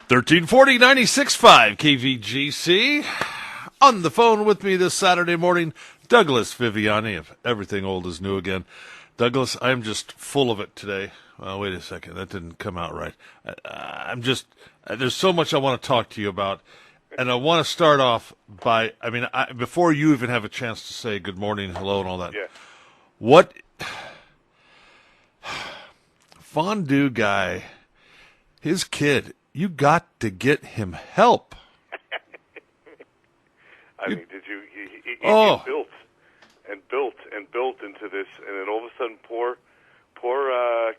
1340 96.5 KVGC. On the phone with me this Saturday morning, Douglas Viviani of Everything Old is New Again. Douglas, I'm just full of it today. Well, wait a second. That didn't come out right. There's so much I want to talk to you about. And I want to start off by, before you even have a chance to say good morning, hello, and all that. Yeah. What fondue guy, his kid, you got to get him help. Did you? He built into this, and then all of a sudden, poor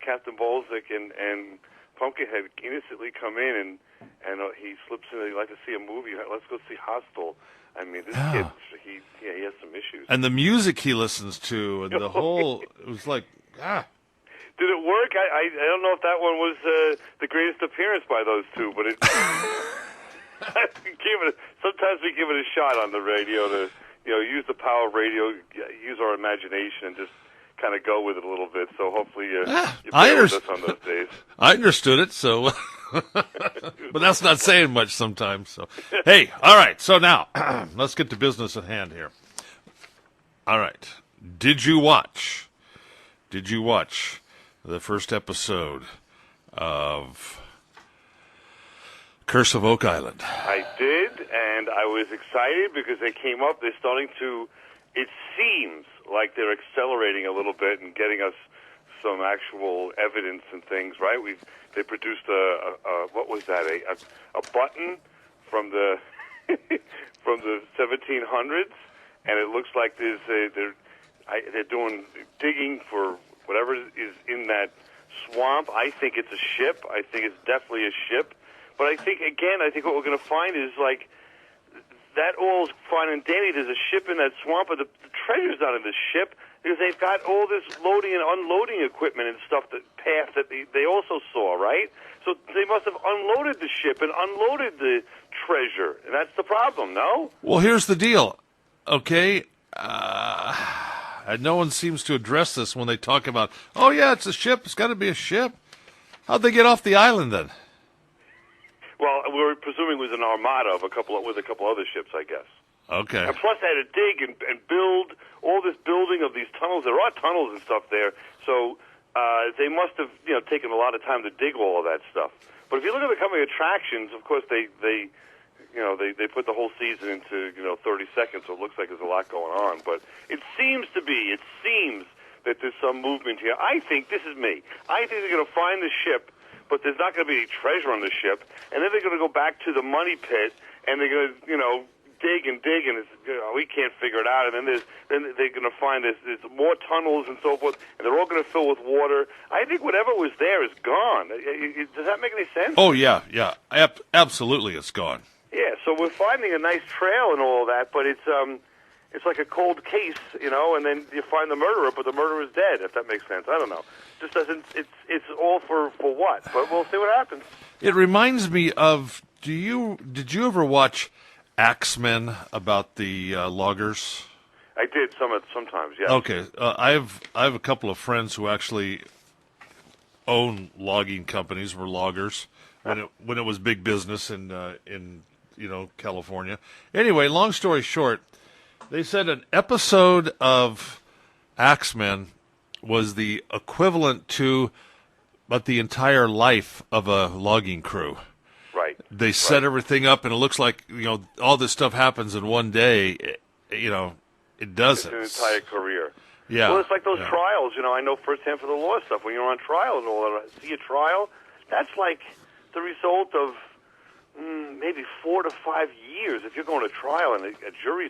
Captain Bolzik and Pumpkinhead innocently come in, and he slips in. He'd like to see a movie. Let's go see Hostel. This kid, he has some issues. And the music he listens to, and the whole, it was like, Did it work? I don't know if that one was the greatest appearance by those two, but it. Sometimes we give it a shot on the radio to, use the power of radio, use our imagination, and just kind of go with it a little bit. So hopefully you bear with us on those days. I understood it, so, but that's not saying much sometimes. So, hey, all right. So now let's get to business at hand here. All right. Did you watch the first episode of Curse of Oak Island? I did, and I was excited because they came up. They're starting to, it seems like they're accelerating a little bit and getting us some actual evidence and things, right? They produced what was that, a button from the from the 1700s, and it looks like they're doing digging for whatever is in that swamp. I think it's a ship. I think it's definitely a ship. But I think what we're going to find is, like, that all's fine and dandy. There's a ship in that swamp, but the treasure's not in the ship because they've got all this loading and unloading equipment and stuff, path that they also saw, right? So they must have unloaded the ship and unloaded the treasure, and that's the problem, no? Well, here's the deal, okay? And no one seems to address this when they talk about, oh, yeah, it's a ship. It's got to be a ship. How'd they get off the island then? Well, we're presuming it was an armada with a couple other ships, I guess. Okay. And plus, they had to dig and build all this building of these tunnels. There are tunnels and stuff there, so they must have taken a lot of time to dig all of that stuff. But if you look at the coming attractions, of course, they put the whole season into 30 seconds, so it looks like there's a lot going on. But it seems that there's some movement here. I think, this is me, I think they're going to find the ship, but there's not going to be any treasure on the ship, and then they're going to go back to the money pit, and they're going to, dig, and it's, we can't figure it out, and then they're going to find there's more tunnels and so forth, and they're all going to fill with water. I think whatever was there is gone. Does that make any sense? Oh, yeah. Absolutely, it's gone. Yeah, so we're finding a nice trail and all that, but it's like a cold case, and then you find the murderer, but the murderer is dead, if that makes sense. I don't know. Just doesn't, it's all for what? But we'll see what happens. It reminds me of, did you ever watch Axemen about the loggers? I did sometimes, yeah. Okay, I have a couple of friends who actually own logging companies, were loggers when it was big business in California. Anyway, long story short, they said an episode of Axemen was the equivalent to but the entire life of a logging crew. Right. They set everything up, and it looks like all this stuff happens in one day. It doesn't. It's an entire career. Yeah. Well, it's like those trials. I know firsthand for the law stuff. When you're on trial and all that, see a trial, that's like the result of maybe 4 to 5 years. If you're going to trial and a jury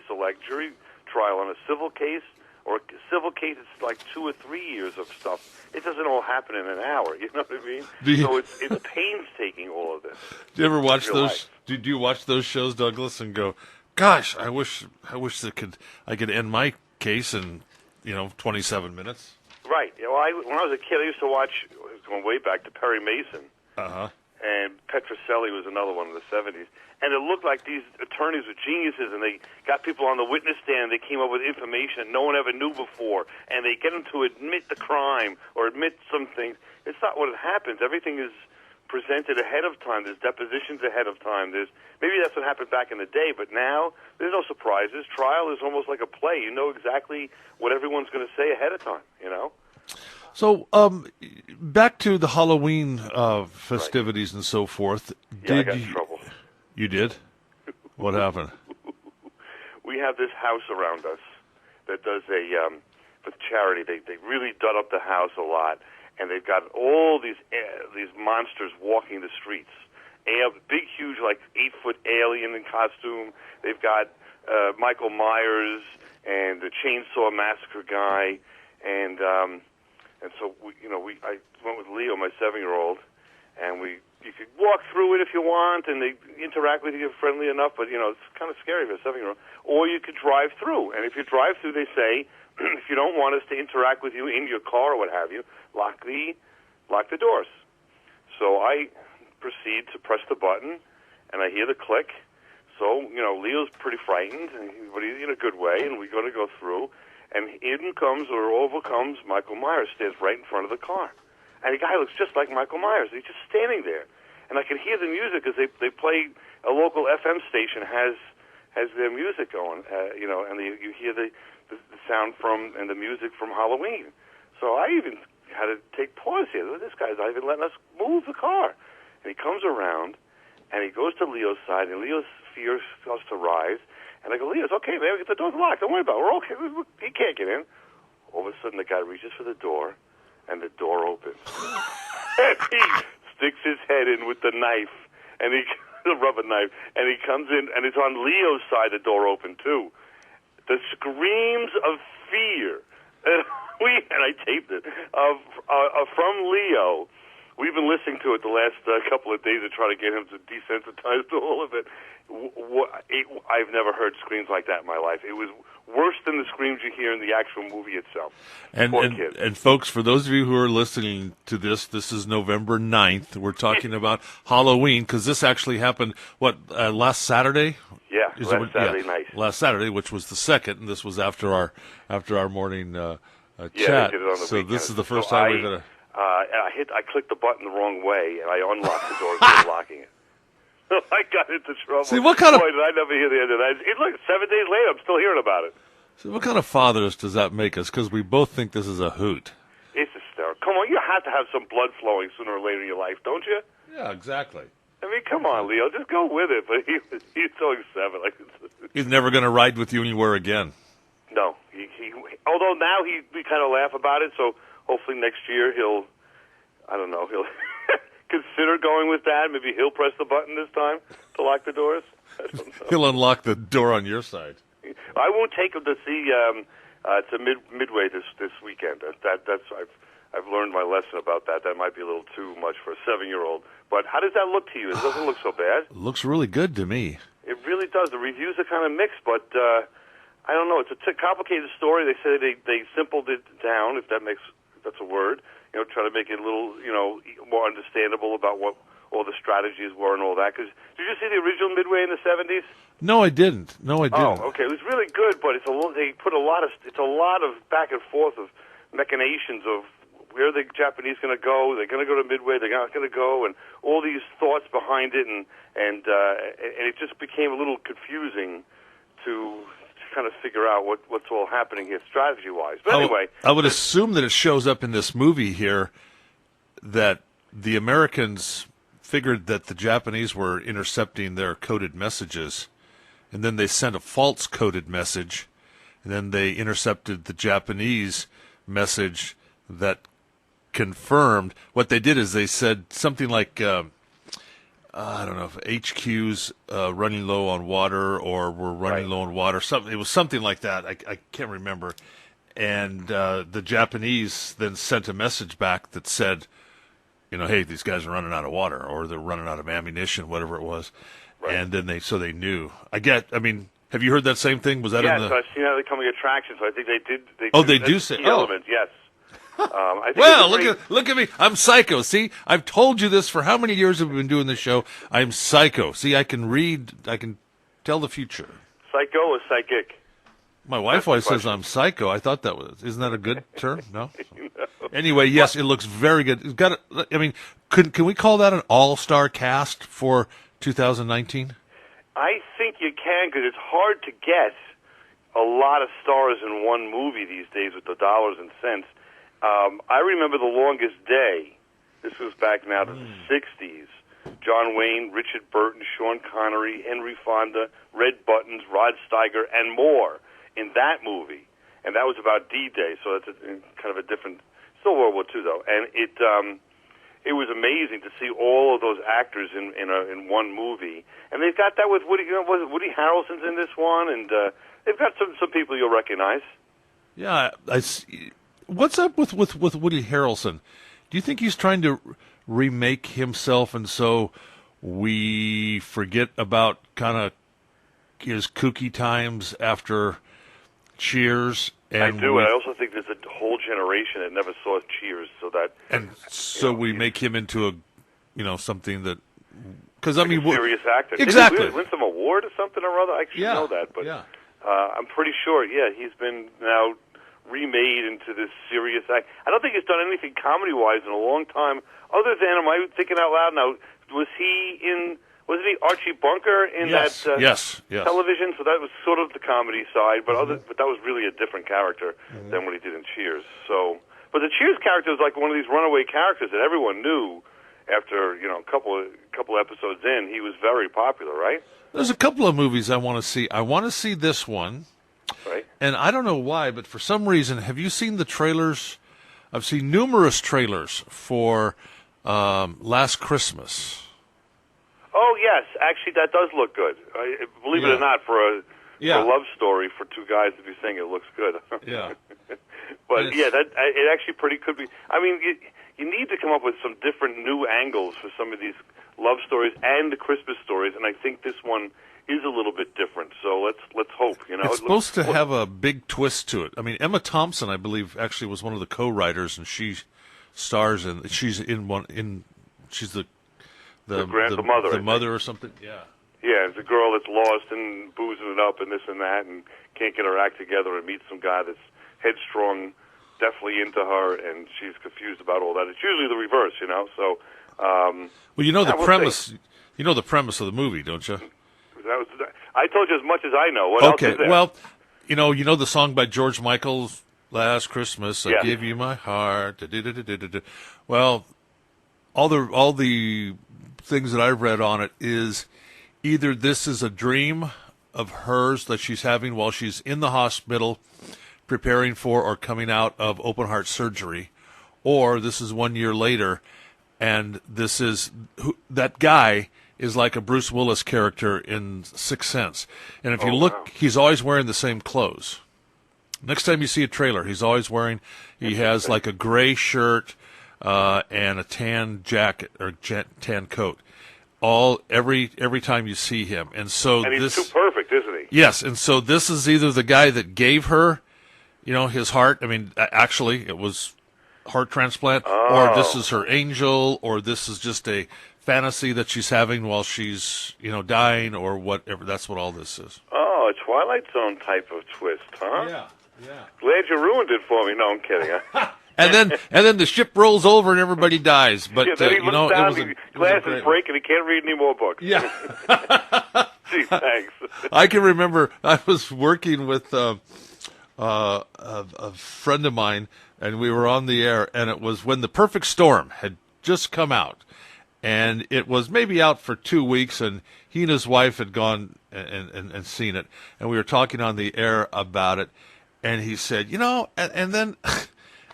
trial on a civil case, or a civil case, it's like 2 or 3 years of stuff. It doesn't all happen in an hour. You know what I mean? So it's painstaking, all of this. Do you ever watch those? Do you watch those shows, Douglas, and go, "Gosh, I wish I could end my case in 27 minutes." Right. When I was a kid, I used to watch. Going way back to Perry Mason. And Petrocelli was another one in the 70s. And it looked like these attorneys were geniuses, and they got people on the witness stand. They came up with information that no one ever knew before, and they get them to admit the crime or admit some things. It's not what happens. Everything is presented ahead of time. There's depositions ahead of time. Maybe that's what happened back in the day, but now there's no surprises. Trial is almost like a play. You know exactly what everyone's going to say ahead of time, you know? So, back to the Halloween festivities and so forth. Yeah, I got in trouble. You did? What happened? We have this house around us that does for charity. They really done up the house a lot. And they've got all these monsters walking the streets. Big, huge, like 8-foot alien in costume. They've got Michael Myers and the Chainsaw Massacre guy, and so I went with Leo, my 7-year-old, and you could walk through it if you want, and they interact with you friendly enough, but it's kind of scary for a 7-year-old. Or you could drive through, and if you drive through, they say, if you don't want us to interact with you in your car or what have you, lock the doors. So I proceed to press the button, and I hear the click. So, Leo's pretty frightened, but he's in a good way, and we're going to go through. And over comes Michael Myers, stands right in front of the car. And the guy looks just like Michael Myers. He's just standing there. And I can hear the music because they play, a local FM station has their music going, and you hear the sound and the music from Halloween. So I even had to take pause here. This guy's not even letting us move the car. And he comes around, and he goes to Leo's side, and Leo's fear starts to rise. And I go, Leo's okay, man. The door's locked. Don't worry about it. We're okay. He can't get in. All of a sudden, the guy reaches for the door, and the door opens. And he sticks his head in with the knife, and the rubber knife, and he comes in, and it's on Leo's side, the door open, too. The screams of fear, and I taped it, from Leo. We've been listening to it the last couple of days to try to get him to desensitize to all of it. I've never heard screams like that in my life. It was worse than the screams you hear in the actual movie itself. And folks, for those of you who are listening to this is November 9th. We're talking about Halloween, because this actually happened, last Saturday? Yeah, Saturday night. Last Saturday, which was the 2nd, and this was after our morning chat. Yeah, they did it on the so weekend. this is the first time we've had a... I clicked the button the wrong way, and I unlocked the door instead of locking it. I got into trouble. See, what kind of... Boy, did I never hear the end of that. Look, 7 days later, I'm still hearing about it. So what kind of fathers does that make us? Because we both think this is a hoot. It's hysterical. Come on, you have to have some blood flowing sooner or later in your life, don't you? Yeah, exactly. I mean, come on, Leo, just go with it. But he's only 7. He's never going to ride with you anywhere again. No. Although now we kind of laugh about it, so hopefully next year he'll consider going with Dad. Maybe he'll press the button this time to lock the doors. I don't know. He'll unlock the door on your side. I won't take him to see to Midway this weekend. I've learned my lesson about that. That might be a little too much for a 7-year-old. But how does that look to you? It doesn't look so bad. It looks really good to me. It really does. The reviews are kind of mixed, but I don't know. It's a complicated story. They say they simpled it down, if that's a word. Try to make it a little, more understandable about what all the strategies were and all that. Because did you see the original Midway in the 70s? No, I didn't. Oh, okay. It was really good, but it's a lot of back and forth of machinations of where the Japanese going to go. They're going to go to Midway. They're not going to go, and all these thoughts behind it, and it just became a little confusing to kind of figure out what's all happening here strategy-wise. But anyway, I would assume that it shows up in this movie here that the Americans figured that the Japanese were intercepting their coded messages, and then they sent a false coded message, and then they intercepted the Japanese message that confirmed. What they did is they said something like, I don't know if HQ's running low on water or we're running low on water. It was something like that. I can't remember. And the Japanese then sent a message back that said, hey, these guys are running out of water or they're running out of ammunition, whatever it was. Right. And then they knew. Have you heard that same thing? Was that in the... Yes, I've seen that becoming attraction, so I think they did. They do say... Element, yes. I think well, look at me. I'm psycho. See, I've told you this for how many years have we been doing this show? I'm psycho. See, I can read. I can tell the future. Psycho or psychic? My wife always says I'm psycho. I thought that was, isn't that a good term? No? No. Anyway, yes, it looks very good. It's got, I mean, can we call that an all-star cast for 2019? I think you can, because it's hard to get a lot of stars in one movie these days with the dollars and cents. I remember The Longest Day. This was back now to the 60s. John Wayne, Richard Burton, Sean Connery, Henry Fonda, Red Buttons, Rod Steiger, and more in that movie. And that was about D-Day, so it's kind of a different, still World War II though. And it was amazing to see all of those actors in one movie. And they've got that with Woody. Woody Harrelson's in this one, and they've got some people you'll recognize. Yeah, I see. What's up with Woody Harrelson? Do you think he's trying to remake himself, and so we forget about kind of his kooky times after Cheers? And I do, and I also think there's a whole generation that never saw Cheers, so we make him into a, something that, because I mean, serious actor. Exactly. Did he win some award or something or other? I should know that, but I'm pretty sure. Yeah, he's been now remade into this serious act. I don't think he's done anything comedy-wise in a long time. Other than, am I thinking out loud now? Wasn't he Archie Bunker in that yes. television? So that was sort of the comedy side, but that was really a different character than what he did in Cheers. So, but the Cheers character was like one of these runaway characters that everyone knew after a couple episodes in. He was very popular, right? There's a couple of movies I want to see. I want to see this one, right? And I don't know why, but for some reason, have you seen the trailers? I've seen numerous trailers for Last Christmas. Oh, yes. Actually, that does look good. Believe it or not, for a love story for two guys to be saying it looks good. Yeah. But, it actually pretty could be. I mean, you need to come up with some different new angles for some of these love stories and the Christmas stories, and I think this one is a little bit different. So let's hope. It's supposed to have a big twist to it. I mean, Emma Thompson, I believe, actually was one of the co-writers, and she stars in. She's she's the mother. The mother or something. Yeah. Yeah, it's a girl that's lost and boozing it up and this and that, and can't get her act together, and meets some guy that's headstrong, definitely into her, and she's confused about all that. It's usually the reverse, So. Well, the premise. You know the premise of the movie, don't you? I told you as much as I know. What else is there? Well, you know the song by George Michael, "Last Christmas I Gave You My Heart." Da-da-da-da-da-da. Well, all the things that I've read on it is either this is a dream of hers that she's having while she's in the hospital preparing for or coming out of open heart surgery, or this is 1 year later, and this is that guy is like a Bruce Willis character in Sixth Sense. And if you look, he's always wearing the same clothes. Next time you see a trailer, he has like a gray shirt and a tan jacket or tan coat. Every time you see him. And he's too perfect, isn't he? Yes, and so this is either the guy that gave her, his heart. I mean, actually, it was heart transplant, or this is her angel, or this is just a fantasy that she's having while she's, dying, or whatever. That's what all this is. Oh, a Twilight Zone type of twist, huh? Yeah. Glad you ruined it for me. No, I'm kidding. and then the ship rolls over and everybody dies. But then he looks down, glasses break, and he can't read any more books. Yeah. Gee, thanks. I can remember I was working with a friend of mine, and we were on the air, and it was when The Perfect Storm had just come out. And it was maybe out for 2 weeks, and he and his wife had gone and seen it. And we were talking on the air about it. And he said, and then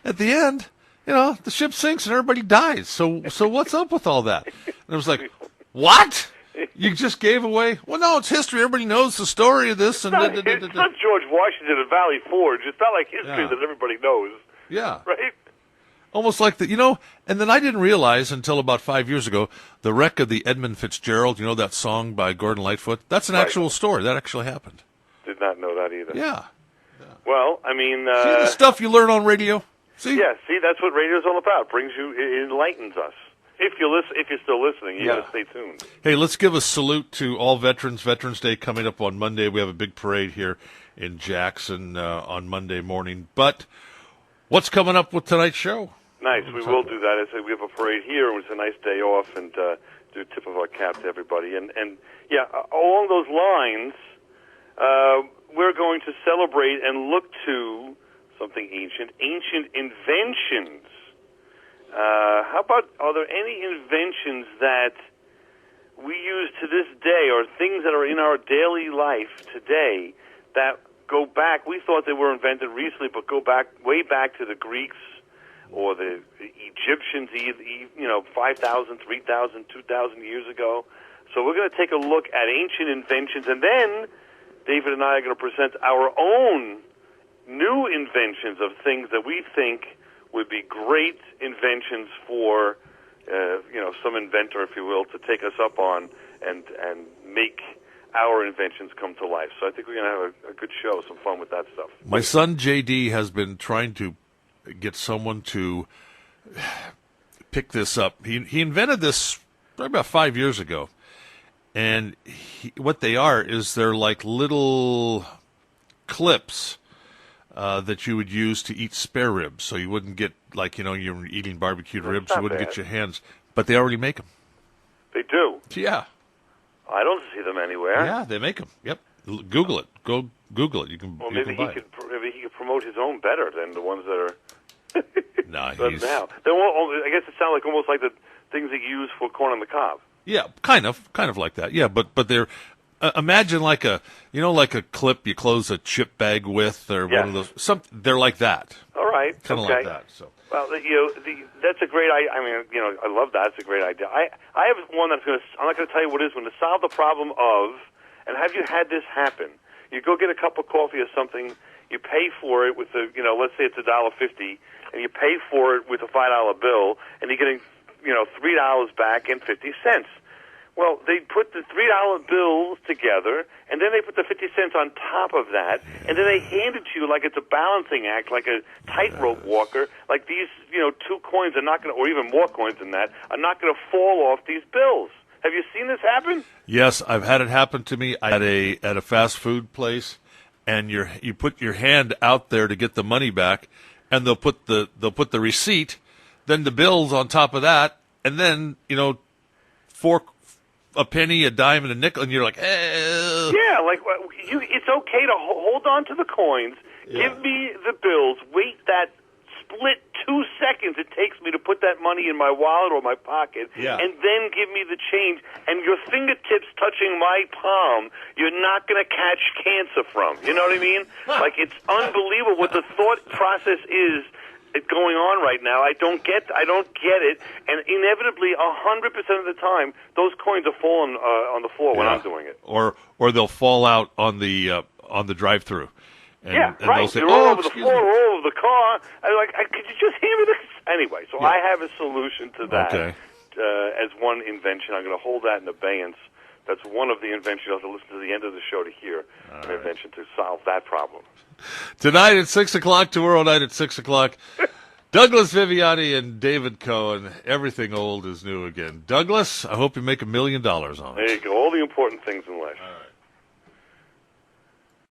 at the end, the ship sinks and everybody dies. So what's up with all that? And I was like, what? You just gave away? Well, no, it's history. Everybody knows the story of this. It's not George Washington and Valley Forge. It's not like history that everybody knows. Yeah. Right? Almost like and then I didn't realize until about 5 years ago, the wreck of the Edmund Fitzgerald, that song by Gordon Lightfoot, that's an actual story. That actually happened. Did not know that either. Yeah. Well, I mean... see the stuff you learn on radio? See? Yeah, see, that's what radio's all about. It enlightens us. If you're still listening, you got to stay tuned. Hey, let's give a salute to all veterans. Veterans Day coming up on Monday. We have a big parade here in Jackson on Monday morning. But what's coming up with tonight's show? Nice. We will do that. I said we have a parade here. It was a nice day off, and do a tip of our cap to everybody. And yeah, along those lines, we're going to celebrate and look to something ancient inventions. How about, are there any inventions that we use to this day, or things that are in our daily life today that go back? We thought they were invented recently, but go back way back to the Greeks or the Egyptians, 5,000, 3,000, 2,000 years ago. So we're going to take a look at ancient inventions, and then David and I are going to present our own new inventions of things that we think would be great inventions for, some inventor, if you will, to take us up on and make our inventions come to life. So I think we're going to have a good show, some fun with that stuff. My son, JD, has been trying to get someone to pick this up. He invented this probably about 5 years ago. And what they are is they're like little clips that you would use to eat spare ribs, so you wouldn't get, like, you're eating barbecued ribs, you wouldn't get your hands. But they already make them. They do? Yeah. I don't see them anywhere. Yeah, they make them. Yep. Google it. Go Google it. You can. Well, maybe he could promote his own better than the ones that are. Nah, he's now. I guess it sounds like almost like the things that you use for corn on the cob. Yeah, kind of like that. Yeah, but they're imagine like a clip you close a chip bag with, or one of those. They're like that. All right, kind of like that. So. Well, that's a great. I love that. It's a great idea. I have one that's going to. I'm not going to tell you what it is. Going to solve the problem of. And have you had this happen? You go get a cup of coffee or something. You pay for it with let's say it's $1.50, and you pay for it with a $5 bill, and you're getting $3 back and 50 cents. Well, they put the $3 bills together, and then they put the 50 cents on top of that, and then they hand it to you like it's a balancing act, like a tightrope walker. Like these, 2 coins are not going to, or even more coins than that, are not going to fall off these bills. Have you seen this happen? Yes, I've had it happen to me at a fast food place, and you put your hand out there to get the money back, and they'll put the receipt, then the bills on top of that, and then a penny, a dime, and a nickel, and you're like, eh. Yeah, like it's okay to hold on to the coins. Yeah. Give me the bills. Wait that split 2 seconds it takes me to put that money in my wallet or my pocket, and then give me the change. And your fingertips touching my palm, you're not going to catch cancer from. You know what I mean? Like, it's unbelievable what the thought process is going on right now. I don't get it, and inevitably, 100% of the time, those coins are falling on the floor when I'm doing it, or they'll fall out on the drive-through. And right. They'll say, they're all over the floor, all over the car. I'm like, could you just hand me this? Anyway, so I have a solution to that as one invention. I'm going to hold that in abeyance. That's one of the inventions. You'll have to listen to the end of the show to hear an invention to solve that problem. Tonight at 6 o'clock, tomorrow night at 6 o'clock, Douglas Viviani and David Cohen. Everything old is new again. Douglas, I hope you make $1 million on it. There you go. All the important things in life. All right.